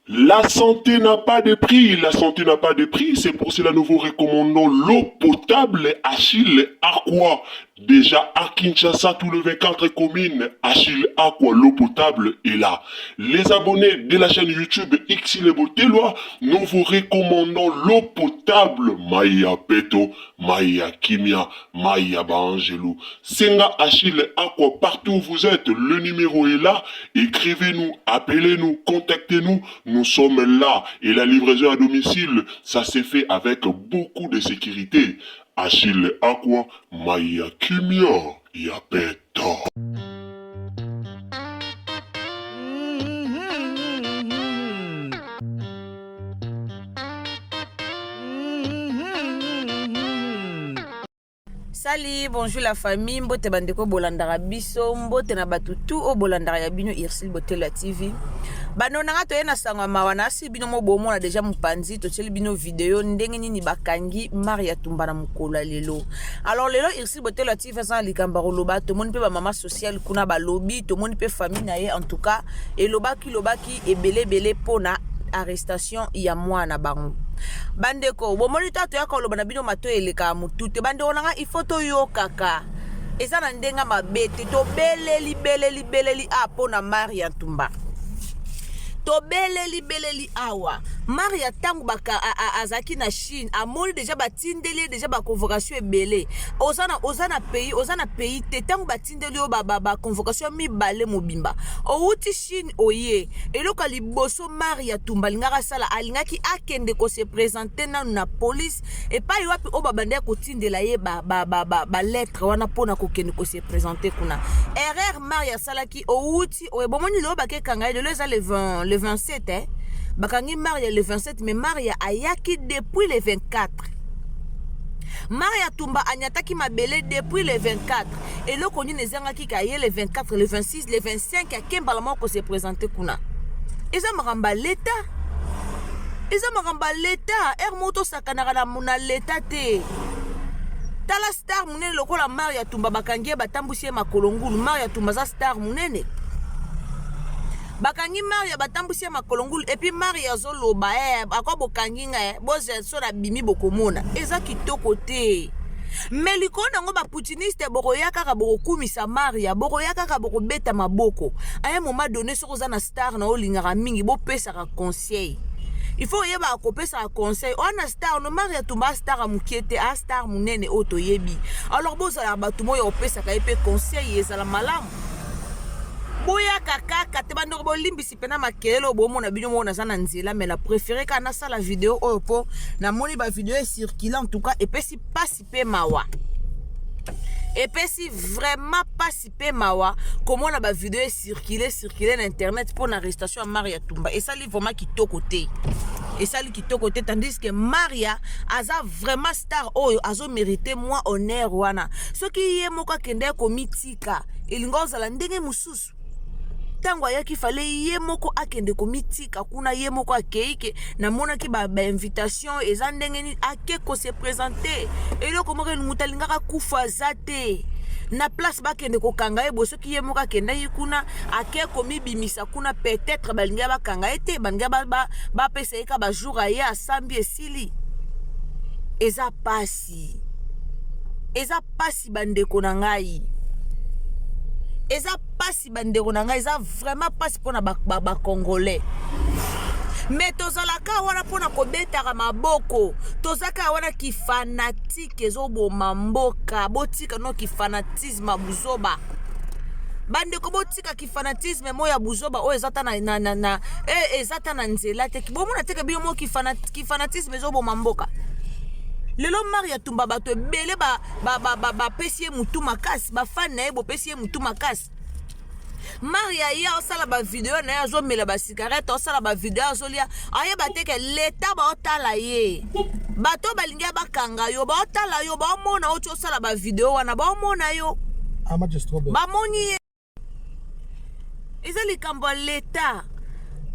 La santé n'a pas de prix, la santé n'a pas de prix, c'est pour cela que nous vous recommandons l'eau potable Achille Aqua. Déjà à Kinshasa, tout le 24 communes, Achille Aqua, l'eau potable est là. Les abonnés de la chaîne YouTube Xile Botelwa, nous vous recommandons l'eau potable Maya Peto, Maya Kimia, Maya Baangelou. Senga Achille Aqua, partout où vous êtes, le numéro est là. Écrivez-nous, appelez-nous, contactez-nous. Nous sommes là et la livraison à domicile, ça s'est fait avec beaucoup de sécurité. Achille Aqua, Maya Kimia, Yapeta. Salut, bonjour la famille, mbote bandeko bolandara biso, mbote na batutu o bolandara ya bino Irsil Botela TV. Bano nanga to yena sangwa mawana si bino mo bomo na deja mupanzi to tsheli bino video ndenge nini bakangi Maria Tumba na mukola lelo. Alors lelo Irsil Botela TV sa likamba loba to moni pe ba mama social kuna ba lobby to moni pe famille na ye en tout cas et lobaki ebele pona arrestation ya mwana bango. Bandeko bomoni tato ya koloba na bino mato eleka mutute bande onanga ifoto yo kaka eza na ndenga mabete to beleli apo na Maria Tumba to beleli awa Maria tangu baka azaki na Chine amoni déjà batindeli déjà ba convocation ebele ozana pays te tangu batindeli yo ba convocation mibale mobimba outi Chine oye eloka liboso Maria Tumba lingaka sala alingaki akende ko se présenter na police et pas yopi o babande ko tindela ye ba lettre wana pona ko kende ko se présenter kuna erreur Maria salaki outi oye bomoni lo bakekanga le za le 27 hein. Bakangi Maria le 27 mais Maria ayaki depuis le 24. Maria Tumba anyataki mabele depuis le 24 et le konyi nezanga ki kaye le 24 le 26 le 25 a kembala moko se présenter kuna. Eza maramba l'état er moto sakanaka na muna l'état te. Tala star munene lokola Maria Tumba bakangi batambusie makolongulu Maria Tumba za star munene. Bakangi Maria batambusia makolongulu et puis Maria zoloba akwa bokangi nga boze so na bimi bokomona eza kitoko te mais likona ngo ba putiniste boroya kaka bokumisa Maria boroya kaka bokobeta maboko aya moment donné soko za na star na olingaka mingi bo pesa ka conseil il faut yeba akopesa conseil on a star no Maria Tumba star mukiete a star munene oto yebi alors boza la batumo yo pesa ka epe conseil ezala malamu boya kaka te bando bo limbisi pena makelo bo mona bino mona sana nzela mais la préféré kana ça la vidéo opo na moni ba vidéo est circulée en tout cas et pesi pasi pe mawa et pesi vraiment pasi pe mawa comment la ba vidéo est circulée na internet pour l'arrestation à Maria Tumba et ça li vraiment kitoko te et ça li kitoko te tandis que Maria aza vraiment star oyo azo mériter moi honneur wana ce qui yé moko kende ko mitika elingoza la ndenge mususu tango ayaki fale ye moko akende komitika kuna ye moko akeike na mona ki ba invitation eza ndenge ni ake ko se présenter eloko moko mutalingaka kufa zate na place bakende ko kanga ye boso ki ye moko akenda yikuna ake komibimisa kuna peut-être balinga bakanga ete banga ba pesa eka ba jour aya asambi esili eza pasi bandeko na ngai eza pasi bandeko na ngai eza vraiment pasi pona ba congolais mais tozalaka wana pona kobetaka maboko tozaka wana ki fanatique ezoboma mboka botika no ki fanatisme buzoba bandeko botika ki fanatisme moya buzoba o ezata na ezata na nzela te bomona teke biyo mo ki fanatisme ezoboma mboka lelo Maria Tumba bato ebele ba pesie mutu makasi ba fan na ye bo pesie mutu makasi Maria ya osala ba video na ya zomela ba cigarette osala ba video azolia aye bateke leta ba otala ye bato balinga bakanga yo ba otala yo ba mona ocho osala ba video wana ba mona yo ba moni ezali kambo leta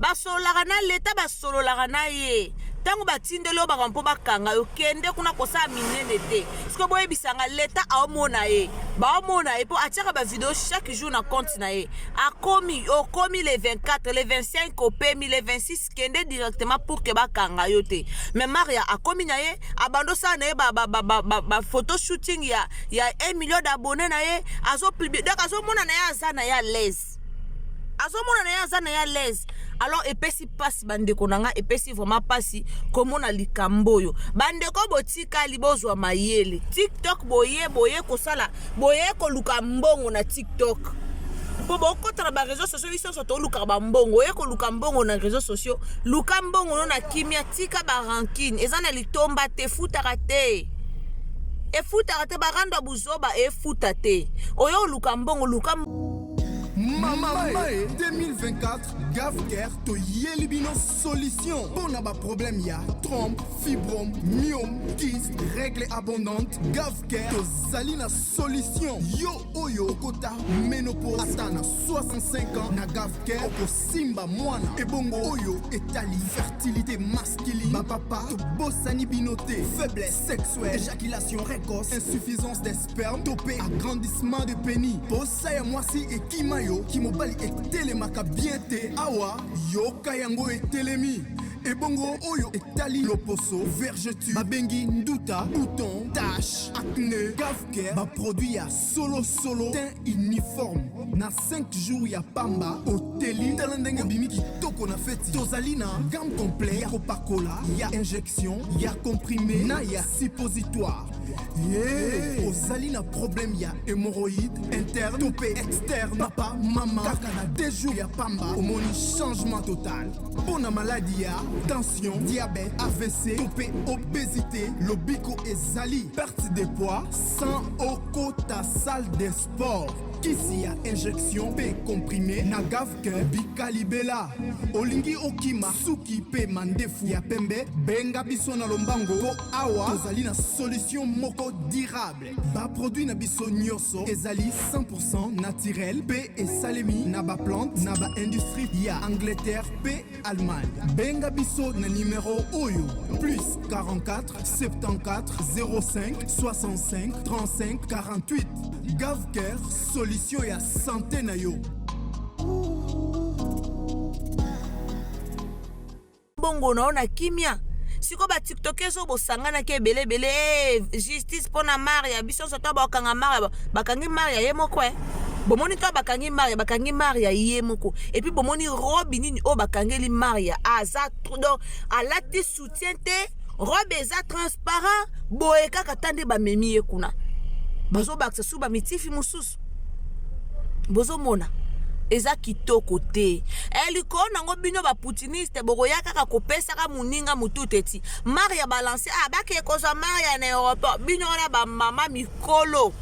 basolaka na leta basololaka na ye tango batindeli yo bakampo bakanga yo kende kuna kosala minene te siko boyebisanga leta aomona ye baomona ye mpo atiaka bavideo chaque jour na compte na ye okomi le 24 le 25 opemi le 26 kende directement pour ke bakanga yo te mais Maria akomi na ye abando sala na ye photo shooting ya 1 million d'abonnés na ye azopublie donc azomona na ye aza na ye à l'aise alors epesi pasi bandeko nanga epesi vraiment pasi komona likambo oyo bandeko botika libozwa mayele TikTok boye kosala boye koluka mbongo na TikTok po bokota na ba réseaux sociaux biso soto luka ba mbongo ye koluka mbongo na réseaux sociaux luka mbongo no na kimia tika ba rankine ezana litomba te futaka te barando buzoba efuta te oyo luka mbongo Mama 2024 Gavker to Yelibino solution. Pour n'a pas problème ya trompe, fibrome, myome, kyste, règles abondantes. Gavker to Zalina solution. Yo oyo kota ménopause atana 65 ans na Gavker oko simba mwana. Ebongo oyo etali fertilité masculine. Ma papa to bossani binoté, faiblesse sexuelle, éjaculation précoce, insuffisance des spermes, topé agrandissement de pénis. Bossa ya mwasi et kimayo Kimobali etelemaka bien te awa yoka yango etelemi ebongo oyo etali loposo vergeture babengi nduta bouton tache acné Gavker ba produit ya solo teint uniforme na 5 jours ya pamba oteli talandenge bimi kitoko na feti tozalina gamme complet ya kopakola ya injection ya comprimé na ya suppositoire ozali na problème ya hémorroïde interne topé externe papa mama kaka na 2 jours ya pamba omoni changement total pona maladie ya tension diabète AVC topé obésité lobiko ezali perte de poids sans okota salle de sport kisi ya injection pe comprimé na Gavker bikalibela olingi okima suki pe mandefu ya pembe benga biso na lombango po awa tozali na solution moko durable ba produit na biso nyonso ezali 100% naturel pe esalemi na ba plante na ba industrie ya Angleterre pe Allemagne benga biso na numéro oyo plus 44 74 05 65 35 48 Gavker solution ya santé na yo bongo naona kimia siko ba tiktokezo bosangana ke belebele justice pona Maria biso soto bakanga Maria bakangi Maria ye moko bomoni ka bakangi Maria ye moko et puis bomoni robe nini o bakangeli Maria aza donc alati soutien te robe eza transparent boye kaka tande ba memi ye kuna bazo baksa suba mitifi mususu bozo mona eza kitoko te eliko nango bino ba putiniste bokoya kaka kopesa ka muninga mututeti Maria balance bake kozwa Maria na Europe bino na ba mama mikolo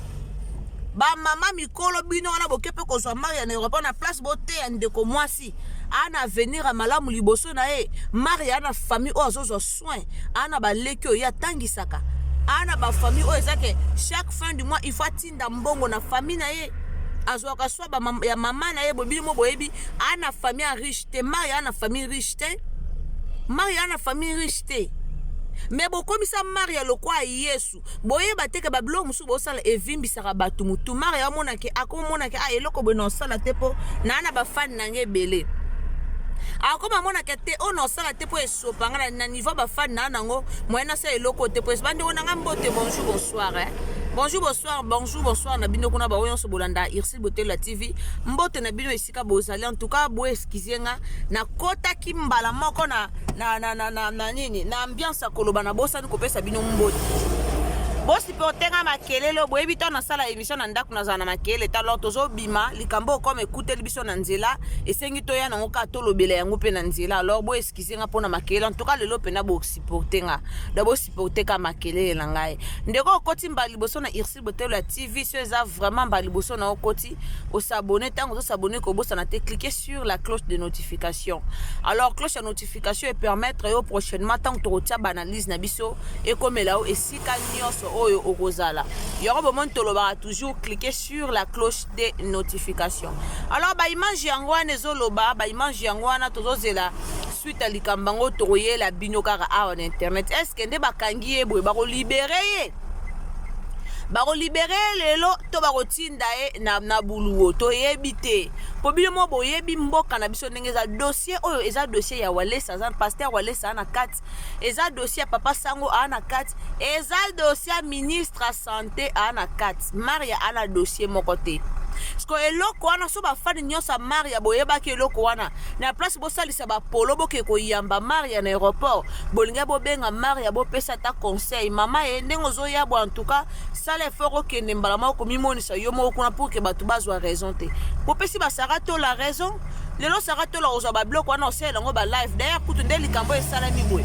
bino na bokepe kozwa Maria na Europe na place bote ya ndeko mwasi ana venir a malamu liboso na e Maria na famille o azozwa soin ana baleki o ya tangisaka ana ba famille o ezake chaque fin du mois il faut tinda mbongo na famille na ye azwaka swa ya mama na ye bobili mo boyebi ana famille riche te Maria ana famille riche te mais bokomisa Maria lokwa Yesu boyeba teke bablo musu bosala evimbisaka batu mutu Maria amonake akomonake eloko bwena osala te po na ana bafani nange ebele akoma monake te ono osala te po esopanga na niveau bafani na nango moyena sa eloko te po esbandi onanga mbote bonjour na bino kuna ba oyonso bolanda Irsil Botela TV mbote na bino esika bozali en tout cas bo excusenga na kota kimbala moko na nini na ambiance koloba na bosa ni kopesa bino mbote bosi pe otenga makelelo boyebi to na sala émission na ndaku na zana makele talo tozo bima likambo comme écouter biso na nzela esengi to ya nango ka tolobela yango pe na nzela alors bo excusenga pona makele en tout cas lelo pe na bo supportenga da bo supporteka makele na ngai ndeko okoti mbali boso na Irsil Botela TV so eza vraiment mbali boso na okoti o s'abonner tango s'abonner ko bosa na te cliquer sur la cloche de notification alors cloche de notification et permettre yo prochainement tant to retia banalise na biso et comme là o esika nyonso oyo okozala yoro bomon toloba toujours cliquer sur la cloche des notifications alors ba image yango wana ezoloba ba image yango wana tozozela suite à likambango toye la bino kaka awa na internet. Est-ce que nde bakangi ye boye bako libérer ye? Bako libérer lelo to bako tinda ye na buluwo to yebite. Po bino mo boyebi mboka na biso ndenge za dossier oyo eza dossier ya Walesa za pasteur Walesa ana kati. Eza dossier ya papa Sango ana kati. Eza dossier ministre santé ana kati. Maria ana dossier moko te. Sko eloko wana so bafani nyonso Maria boyebaki eloko wana na place bosalisa bapolo boke koyamba Maria na aéroport bolinga bobenga Maria bopesa ta conseil mama ye ndenge ozoyabwa en tout cas sala effort okende mbala moko mimonisa yo moko kuna pour que batu bazwa raison te bopesi basara to la raison lelo sara to la ozwa babloko wana osela ngo ba live d'ailleurs kutu nde likambo esala mibwe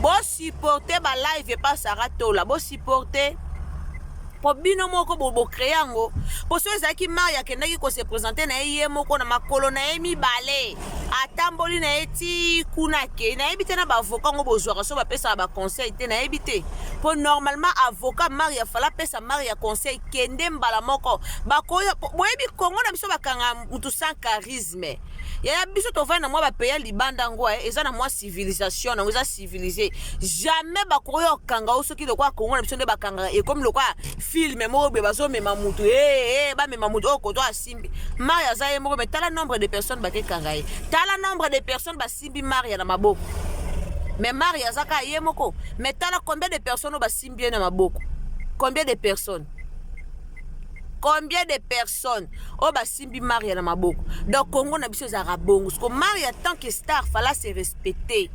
bo supporter ba live e pas sara to la bo supporter po bino moko bo créer yango po so ezaki Maria kendaki ko se présenter na ye moko na makolo na ye mibale atamboli na eti kuna ke na ebite na ba avocat ngo bozwaka so ba pesa ba conseil te na ebite po normalement avocat Maria fala pesa Maria conseil kende mbala moko bakoyo boyebi Kongo na biso bakanga mutu sans charisme ya biso to vana moi ba payer libanda ngo eza na moi civilisation na eza civilisé jamais bakoyo kanga osoki de kwa Kongo na biso nde bakanga et comme le quoi film mo be bazo mema mutu ba mema mutu okoto asimbi Maria za ye moko mais tala nombre de personnes ba ke kanga ye tala nombre de personnes ba simbi Maria na maboko mais Maria zaka ye moko mais tala combien de personnes ba simbi na maboko combien de personnes oh ba simbi Maria na maboko donc Congo na biso za rabongo parce que Maria tant que star fallait se respecter.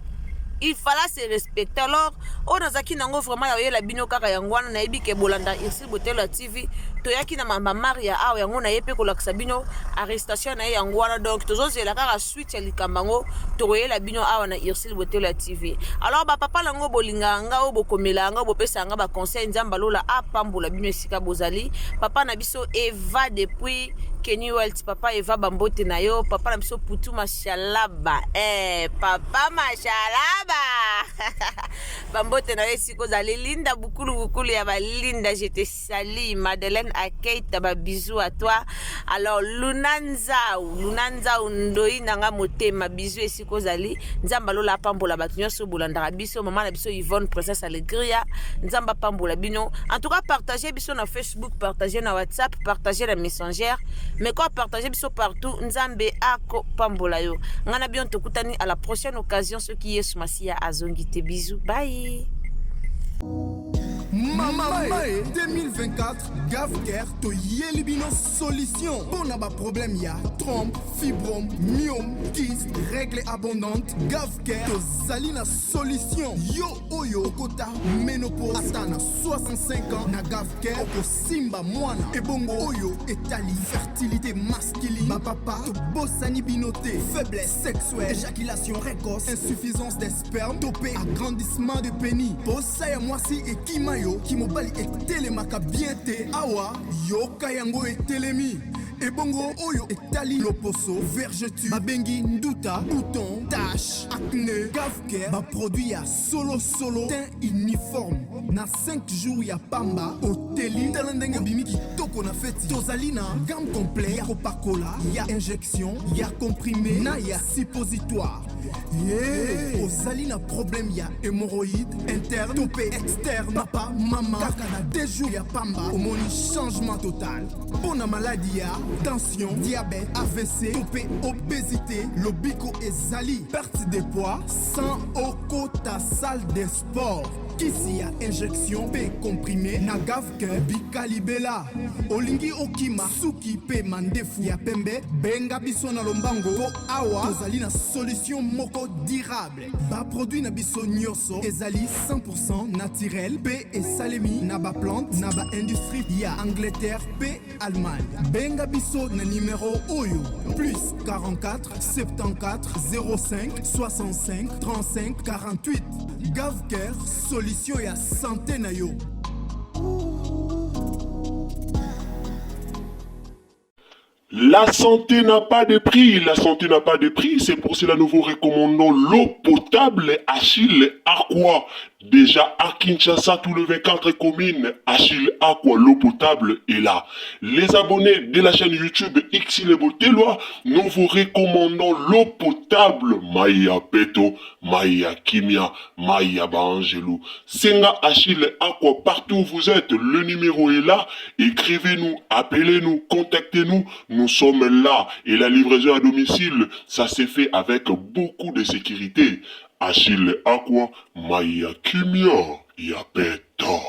Il fallait se respecter. Alors, on a zaki nango vraiment ya la bino kaka yangwana na ebi ke bolanda ici botela TV to yaki na mama Maria awa yango na yepe ko laksa bino arrestation na yangwana donc tozo zela kaka suite ya likambango to la bino awa na Irsil botela TV. Alors ba papa lango bolinga nga o bokomela nga bo pesa nga ba conseil nzamba lola apambola bino esika bozali papa na biso Eva depuis Kenny Welt papa Eva bambote na yo papa na biso putu mashalaba papa mashalaba bambote na yo siko zali linda bukulu ya balinda je te salue Madeleine Akeita ba bisous à toi alors Lunanza ndoi nanga motema bisous esiko zali nzamba lola pambola batu nyonso bolanda biso mama na biso Yvonne Princesse Alegria nzamba pambola bino en tout cas partagez biso na Facebook partagez na WhatsApp partagez na Messenger mais quoi partager biso partout nzambe ako pambola yo ngana bien tokutani à la prochaine occasion ce qui est Masia Azongite bisous bye Mama 2024 Gavker to Yelibino solution. Pour n'a pas problème ya trompe, fibrome, myome, kyste, règles abondantes. Gavker to Zalina solution. Yo oyo kota ménopause atana 65 ans na Gavker oko simba mwana. Ebongo oyo etali fertilité masculine. Ma papa to bossani binoté, faiblesse sexuelle, éjaculation précoce, insuffisance des spermes, topé agrandissement de pénis. Bossa ya mwasi et kimayo kimobali etelemaka bien te awa yoka yango etelemi ebongo oyo etali loposo vergeture babengi nduta bouton tache acné Gavker ba produit ya solo teint uniforme na 5 jours ya pamba oteli talendenge bimi kitoko na feti tozalina gamme complet ya kopakola ya injection ya comprimé na ya suppositoire ozali na problème ya hémorroïde interne topé externe papa mama kaka na 2 jours ya pamba omoni changement total pona maladie ya tension diabète AVC topé obésité lobiko ezali perte de poids sans okota salle de sport kisi ya injection pe comprimé na Gavker bikalibela olingi okima suki pe mandefu ya pembe benga biso na lombango po awa tozali na solution moko durable ba produit na biso nyonso ezali 100% naturel pe esalemi na ba plante na ba industrie ya Angleterre pe Allemagne benga biso na numéro oyo plus 44 74 05 65 35 48 Gavker solution ya santé na yo. La santé n'a pas de prix, la santé n'a pas de prix, c'est pour cela nous vous recommandons l'eau potable Achille Aqua. Déjà à Kinshasa, tout le 24 communes, Achille Aqua, l'eau potable est là. Les abonnés de la chaîne YouTube Xile Botelwa, nous vous recommandons l'eau potable Maïa Peto, Maïa Kimia, Maïa Bangelou. Senga Achille Aqua, partout où vous êtes, le numéro est là. Écrivez-nous, appelez-nous, contactez-nous. Nous sommes là. Et la livraison à domicile, ça s'est fait avec beaucoup de sécurité. Achille Aqua, Maïa Kimia, Yapeto.